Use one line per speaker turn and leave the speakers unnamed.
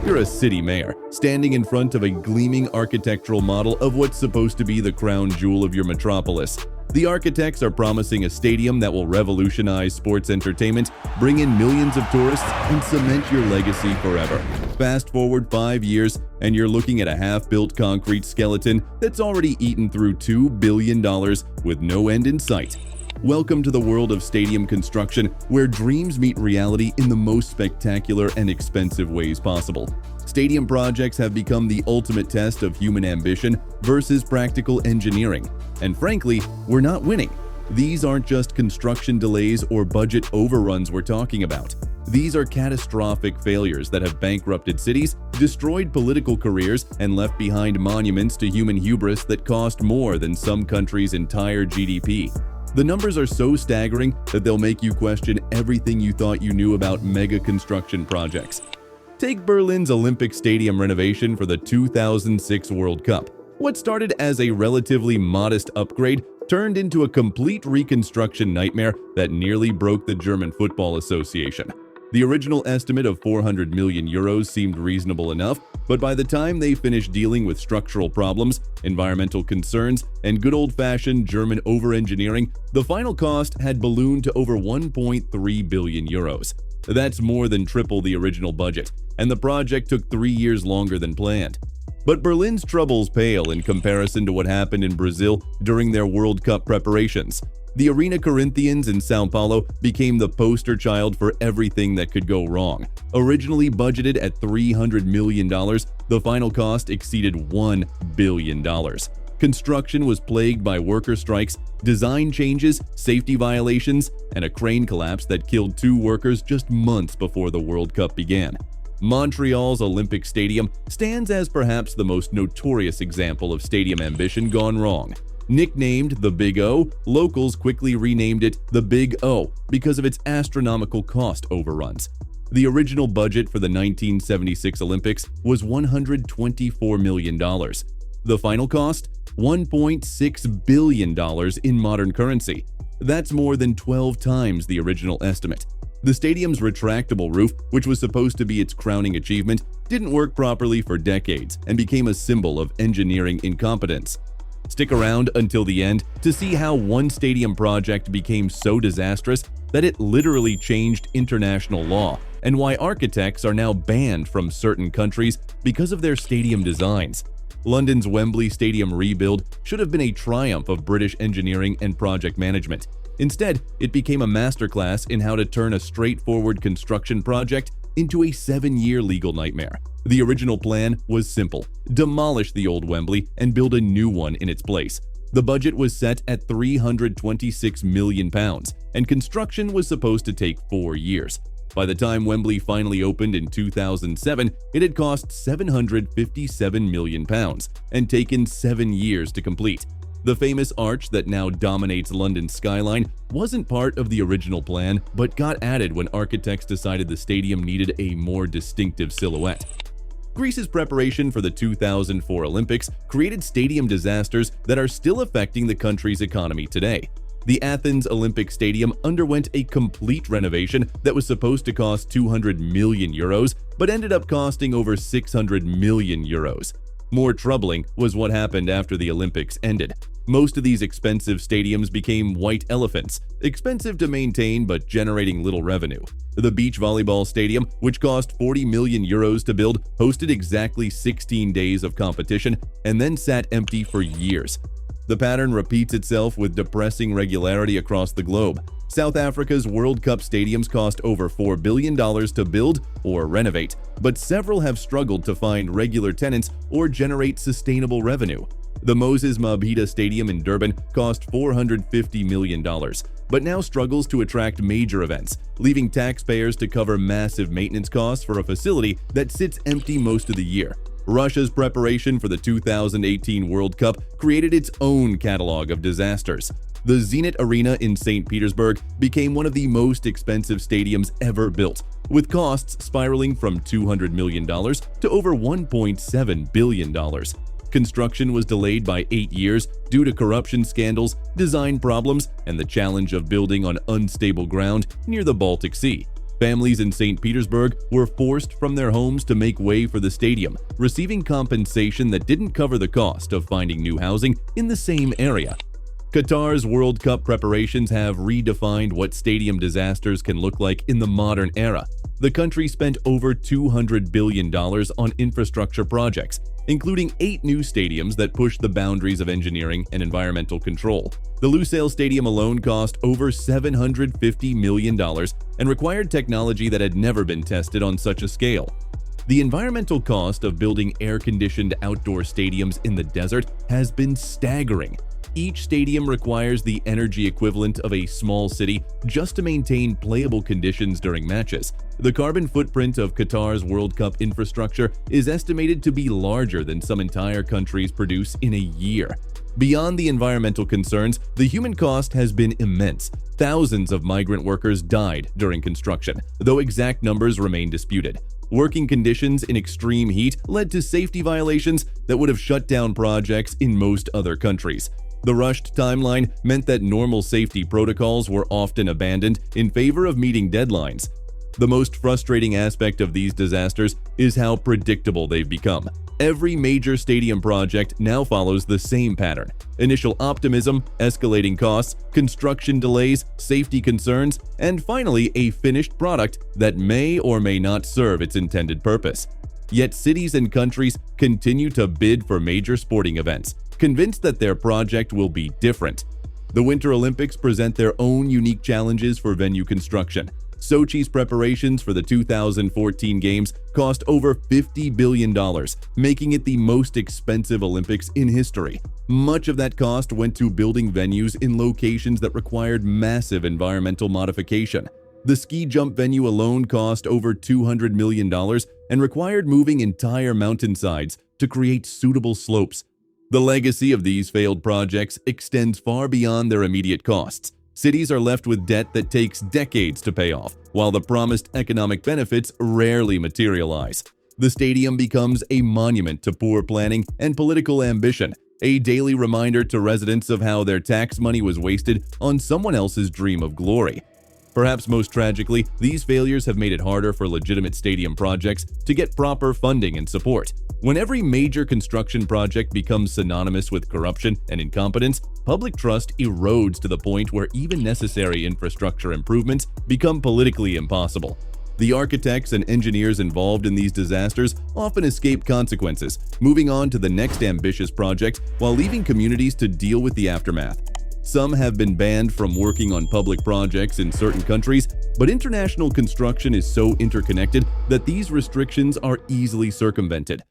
You're a city mayor, standing in front of a gleaming architectural model of what's supposed to be the crown jewel of your metropolis. The architects are promising a stadium that will revolutionize sports entertainment, bring in millions of tourists, and cement your legacy forever. Fast forward 5 years, and you're looking at a half-built concrete skeleton that's already eaten through $2 billion with no end in sight. Welcome to the world of stadium construction, where dreams meet reality in the most spectacular and expensive ways possible. Stadium projects have become the ultimate test of human ambition versus practical engineering. And frankly, we're not winning. These aren't just construction delays or budget overruns we're talking about. These are catastrophic failures that have bankrupted cities, destroyed political careers, and left behind monuments to human hubris that cost more than some countries' entire GDP. The numbers are so staggering that they'll make you question everything you thought you knew about mega construction projects. Take Berlin's Olympic Stadium renovation for the 2006 World Cup. What started as a relatively modest upgrade turned into a complete reconstruction nightmare that nearly broke the German Football Association. The original estimate of 400 million euros seemed reasonable enough, but by the time they finished dealing with structural problems, environmental concerns, and good old-fashioned German over-engineering, the final cost had ballooned to over 1.3 billion euros. That's more than triple the original budget, and the project took 3 years longer than planned. But Berlin's troubles pale in comparison to what happened in Brazil during their World Cup preparations. The Arena Corinthians in São Paulo became the poster child for everything that could go wrong. Originally budgeted at $300 million, the final cost exceeded $1 billion. Construction was plagued by worker strikes, design changes, safety violations, and a crane collapse that killed 2 workers just months before the World Cup began. Montreal's Olympic Stadium stands as perhaps the most notorious example of stadium ambition gone wrong. Nicknamed the Big O, locals quickly renamed it the Big O because of its astronomical cost overruns. The original budget for the 1976 Olympics was $124 million. The final cost? $1.6 billion in modern currency. That's more than 12 times the original estimate. The stadium's retractable roof, which was supposed to be its crowning achievement, didn't work properly for decades and became a symbol of engineering incompetence. Stick around until the end to see how one stadium project became so disastrous that it literally changed international law, and why architects are now banned from certain countries because of their stadium designs. London's Wembley Stadium rebuild should have been a triumph of British engineering and project management. Instead, it became a masterclass in how to turn a straightforward construction project into a 7-year legal nightmare. The original plan was simple: demolish the old Wembley and build a new one in its place. The budget was set at £326 million, and construction was supposed to take 4 years. By the time Wembley finally opened in 2007, it had cost £757 million and taken 7 years to complete. The famous arch that now dominates London's skyline wasn't part of the original plan, but got added when architects decided the stadium needed a more distinctive silhouette. Greece's preparation for the 2004 Olympics created stadium disasters that are still affecting the country's economy today. The Athens Olympic Stadium underwent a complete renovation that was supposed to cost 200 million euros, but ended up costing over 600 million euros. More troubling was what happened after the Olympics ended. Most of these expensive stadiums became white elephants, expensive to maintain but generating little revenue. The beach volleyball stadium, which cost 40 million euros to build, hosted exactly 16 days of competition and then sat empty for years. The pattern repeats itself with depressing regularity across the globe. South Africa's World Cup stadiums cost over $4 billion to build or renovate, but several have struggled to find regular tenants or generate sustainable revenue. The Moses Mabhida Stadium in Durban cost $450 million, but now struggles to attract major events, leaving taxpayers to cover massive maintenance costs for a facility that sits empty most of the year. Russia's preparation for the 2018 World Cup created its own catalog of disasters. The Zenit Arena in St. Petersburg became one of the most expensive stadiums ever built, with costs spiraling from $200 million to over $1.7 billion. Construction was delayed by 8 years due to corruption scandals, design problems, and the challenge of building on unstable ground near the Baltic Sea. Families in St. Petersburg were forced from their homes to make way for the stadium, receiving compensation that didn't cover the cost of finding new housing in the same area. Qatar's World Cup preparations have redefined what stadium disasters can look like in the modern era. The country spent over $200 billion on infrastructure projects, including 8 new stadiums that pushed the boundaries of engineering and environmental control. The Lusail Stadium alone cost over $750 million and required technology that had never been tested on such a scale. The environmental cost of building air-conditioned outdoor stadiums in the desert has been staggering. Each stadium requires the energy equivalent of a small city just to maintain playable conditions during matches. The carbon footprint of Qatar's World Cup infrastructure is estimated to be larger than some entire countries produce in a year. Beyond the environmental concerns, the human cost has been immense. Thousands of migrant workers died during construction, though exact numbers remain disputed. Working conditions in extreme heat led to safety violations that would have shut down projects in most other countries. The rushed timeline meant that normal safety protocols were often abandoned in favor of meeting deadlines. The most frustrating aspect of these disasters is how predictable they've become. Every major stadium project now follows the same pattern: initial optimism, escalating costs, construction delays, safety concerns, and finally a finished product that may or may not serve its intended purpose. Yet cities and countries continue to bid for major sporting events, convinced that their project will be different. The Winter Olympics present their own unique challenges for venue construction. Sochi's preparations for the 2014 Games cost over $50 billion, making it the most expensive Olympics in history. Much of that cost went to building venues in locations that required massive environmental modification. The ski jump venue alone cost over $200 million and required moving entire mountainsides to create suitable slopes. The legacy of these failed projects extends far beyond their immediate costs. Cities are left with debt that takes decades to pay off, while the promised economic benefits rarely materialize. The stadium becomes a monument to poor planning and political ambition, a daily reminder to residents of how their tax money was wasted on someone else's dream of glory. Perhaps most tragically, these failures have made it harder for legitimate stadium projects to get proper funding and support. When every major construction project becomes synonymous with corruption and incompetence, public trust erodes to the point where even necessary infrastructure improvements become politically impossible. The architects and engineers involved in these disasters often escape consequences, moving on to the next ambitious project while leaving communities to deal with the aftermath. Some have been banned from working on public projects in certain countries, but international construction is so interconnected that these restrictions are easily circumvented.